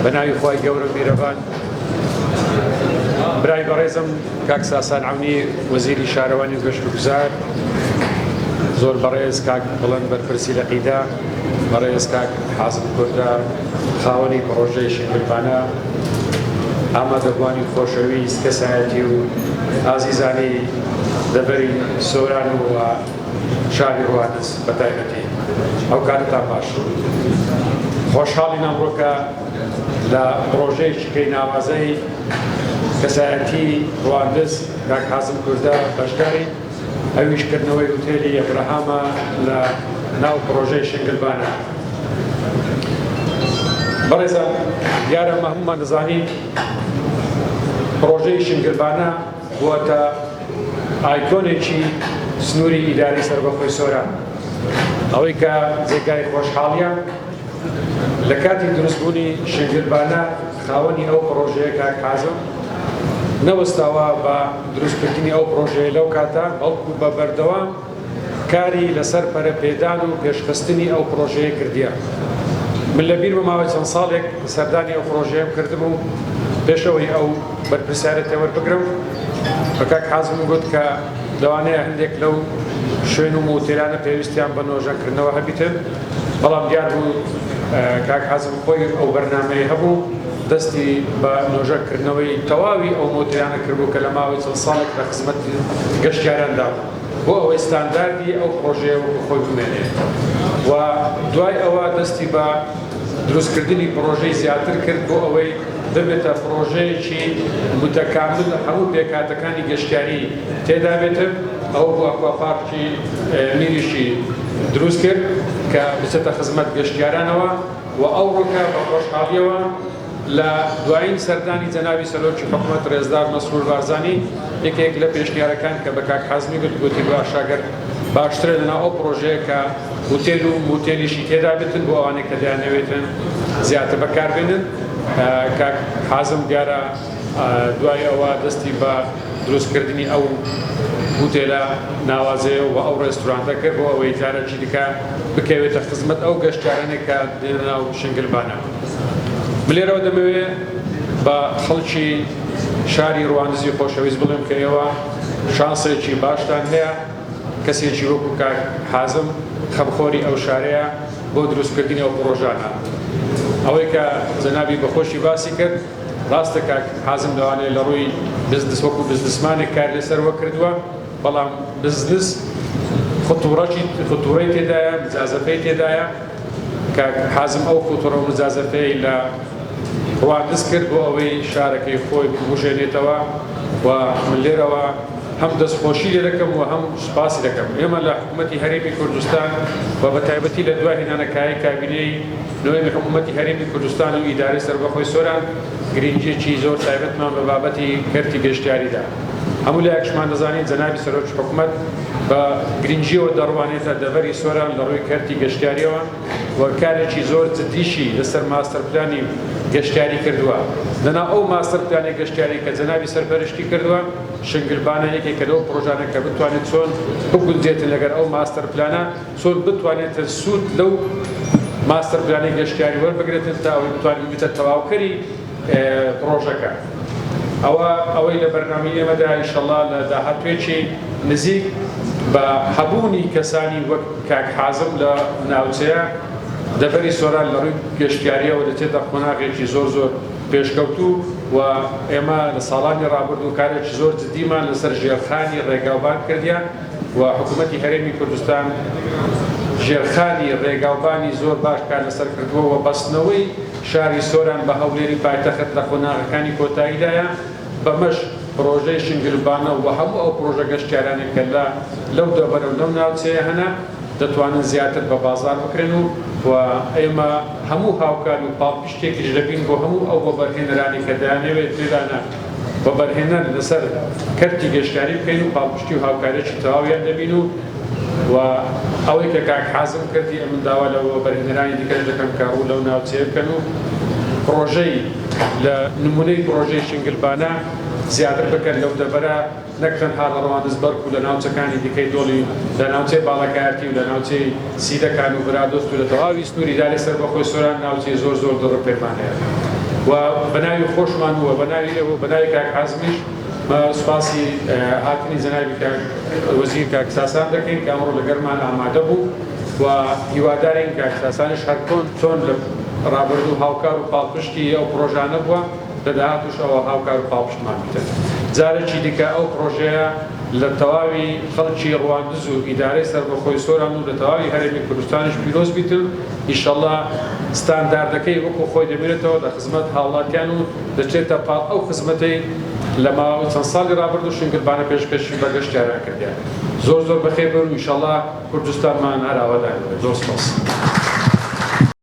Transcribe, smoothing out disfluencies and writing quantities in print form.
بەناوی خۆی گەورە میرەبان برای بەڕێزم کاک ساسان عەونی وەزیری شارەوانی و گەشت و گوزار، زۆر بەڕێز کاک بڵند بەرپرسی لە قیدا، بەڕێز کاک حازم کوردە خاوەنی پرۆژەی شنگلبانە، ئامادەبوانی خۆشەویست کەسایەتی و ئازیزانی دەبەری سۆران و شاری ڕوانز بەتایبەتی ئەو کاتتان باش. خۆشحاڵین ئەمڕۆکە لە پرۆژەیەکی کەی ناوازەی کەسایەتی ڕواندز کاک حازم کوردە بەشداری ئەویشکردنەوەی ئوتێلی ئەبراهامە لە ناو پرۆژەی شنگلبانە. بەڕێزان دیارە هەموومان دەزانین پرۆژەی شنگلبانە بووەتە ئایکۆنێکی سنووری ئیداری سەربەخۆی سۆران، ئەوەی کە جێگای خۆشحاڵیە لە کاتی دروستبوونی شنگلبانە خاوەنی ئەو پرۆژەیە کاک حازم نەوەستاوە بە دروستکردنی ئەو پرۆژەیە لەو کاتە، بەڵکو بە بەردەوام کاری لەسەر پەرەپێدان و پێشخستنی ئەو پرۆژەیە کردیە. من لەبیر بماوەی چەند ساڵێک سەردانی ئەو پرۆژەیەم کردم و پێشەوەی ئەو بەرپرسیارەتێ وەربگرم بە کاک حازم گوت کە لەوانەیە هەندێک لەو شوێن و مۆتێلانە پێویستیان بە نۆژەکردنەوە هەبیتن، بەڵام دیار بوو کاک حازم خۆی ئەو بەرنامەیە هەبوو دەستی بە نۆژەکردنەوەی تەواوی ئەو مۆتێلانە کردبوو کە لە ماوەی چەند ساڵێک لە خزمەت گەشتیاراندا بۆ ئەوەی ستانداردی ئەو پرۆژەیە خۆی بمێنێ و دوای ئەوە دەستی بە دروستکردنی پرۆژەی زیاتر کرد بۆ ئەوەی دەبێتە پرۆژەیەکی متەکامل هەموو پێکاتەکانی گەشتیاری تێدا بێتن. ئەو بۆ ئەکواپارکی میریشی دروست کرد کە بچێتە خزمەت گەشتیارانەوە و ئەو ڕۆکە بە خۆشحاڵیەوە لە دوایین سەردانی جەنابی سەرۆکی حکوومەت ڕێزدار مەسرور بارزانی یەکێک لە پێشنیارەکان کە بە کاک حازمی گوتی باشاگەر باشترە لەناو ئەو پرۆژەیە کە هوتێل و موتێلیشی تێدا بێتن بۆ ئەوانەی کە دەیانەوێتن زیاتر بەکاربێنن. کاک حازم دیارە دوای ئەوە دەستی بە دروستکردنی ئەو هوتێلە ناوازەیە و ئەو ڕێستورانتە کرد بۆ ئەوەی جارێکی دیکە بکەوێتە خزمەت ئەو گەشتیارانێک کە دێنە ناو شنگلبانە. لێرەوە دەمەوێت بە خەڵکی شاری ڕوانزی خۆشەویست بڵێم کە ئێوە شانسێکی باشتان هەیە، کەسێکی وەکو کاک حازم خەمخۆری ئەو شارەیە بۆ دروستکردنی ئەو پرۆژانە. ئەوەی کە جەنابی بەخۆشی باسی کرد ڕاستە کاک حازم لەوانەیە لە ڕووی بزنس وەکو بزنسمانێک کار لەسەرەوە کردووە، بەڵام بزنس خطوڕەی تێدایە، مجازەفەی تێدایە. کاک حازم ئەو خطوڕە و مجازەفەی لە ڕواندز کرد بۆ ئەوەی شارەکەی خۆی بژێنێتەوە و من لێرەوە هەم دەستخۆشی لێ دەکەم و هەم سوپاسی دەکەم. ئێمە لە حکوومەتی هەرێمی کوردستان و بەتایبەتی لە دوای هێنانەکایی کابینەی نوێنەری حکوومەتی هەرێمی کوردستان و ئیدارەی سەربەخۆی سۆران گرنگیەکی زۆر تایبەتمان بە بابەتی کەرتی گەشتیاریدا. هەموو لایەکشمان دەزانین جەنابی سەرۆکی حکوومەت بە گرنگیەوە دەڕوانێتە دەڤەری سۆران لە ڕووی کەرتی گەشتیاریەوە و کارێکی زۆر جدیشی لەسەر ماستەرپلانی گەشتیاری کردووە. لەنا ئەو ماستەرپلانی گەشتیاری کە جەنابی سەرپەرشتی کردووە، شنگلبانە یەکێکە لەو پرۆژانە کە بتوانێت چۆن بگونجێتن لەگەر ئەو ماستەرپلانە، چۆن بتوانێتە سوود لەو ماستەرپلانی گەشتیاری وەربگرێتن تا ئەوەی بتوانێت بێتە تەواوکەری پرۆژەکە. ئەوەی لە بەرنامەی ئێمەدا ئینشەڵڵا لە داهاتوێکی نزیک بە هەبوونی کەسانی وەک کاک حازم لە ناوچەیە دەڤەری سۆران لە ڕووی گەشتیاریەوە دەچێتە قۆناغێکی زۆر پێشکەوتوو و ئێمە لە ساڵانی ڕابردوو کارێکی زۆر جدیمان لەسەر ژێرخانی ڕێگاوبان کردیان و حکوومەتی هەرێمی کوردستان ژێرخانی ڕێگاوبانی زۆر باش کار لەسەر کردووە و بەستنەوەی شاری سۆران بە هەولێری پایتەخت لە قۆناغەکانی کۆتاییدایە بەمەش پرۆژەی شنگلبانە و هەموو ئەو پرۆژە گەشتیارانێک کە لەو دەبەرە و لەو ناوچەیە هەنا دەتوانن زیاتر بە بازار بکرێن و ئێمە هەموو هاوکار و پاڵپشتێکیش دەبین بۆ هەموو ئەو بەبەرهێنەرانی کە دەیانەوێت لێرانە بەبەرهێنەر لەسەر کەرتی گەشتیاری بکەین و پاڵپشتی و هاوکارێکی تەواویان دەبین و ئەوەی کە کاک حازم کردی ئەمن داوا لەوە بەرهێنەرانی دیکە دەکەم کە ڕوو لەو ناوچەیە بکەن و پرۆژەی لە نمونەی پرۆژەی شنگلبانە زیاتر بکەن لەو دەبەرە، نەک تەنها لە ڕەواندز بەرک و لە ناوچەکانی دیکەی دۆڵی لە ناوچەی باڵەکایەتی و لە ناوچەی سیدەکان و برادۆست و لە تەواوی سنووری ئیدارەی سەربەخۆی سۆران ناوچەی زۆر دڕ پێمان هەیە. و بەناوی خۆشمان وە بەناوی ئێوە بەناوی کاک حازمیش سوپاسی هاتنی جەنابی وەزیر کاک ساسان دەکەین کە ئەمڕۆ لەگەڵمان ئامادە بوو و هیوادارین کاک ساسانیش هەر چۆن لە ڕابردوو هاوکار و پاڵپشتی ئەو پرۆژانە بووە لە داهاتوش ئەوە هاوکار و پاڵپشتمان بکەن. جارێکی دیکە ئەو پرۆژەیە لە تەواوی خەڵکی ڕواندز و ئیدارەی سەربەخۆی سۆران و لە تەواوی هەرێمی کوردستانیش پیرۆز بیتن ئینشەڵڵا ستانداردەکەی وەکو خۆی دەبێتەوە لە خزمەت هاوڵاتیان و دەچێتە پاڵ ئەو خزمەتەی لە ماوەی چەند ساڵی ڕابردوو شنگربانە پێشکەشی بەگەشتیاران کردیان. زۆر بەخێر بن و ئینشەڵڵا کوردستانمان هەر ئاوادان بێت. زۆر سپاس.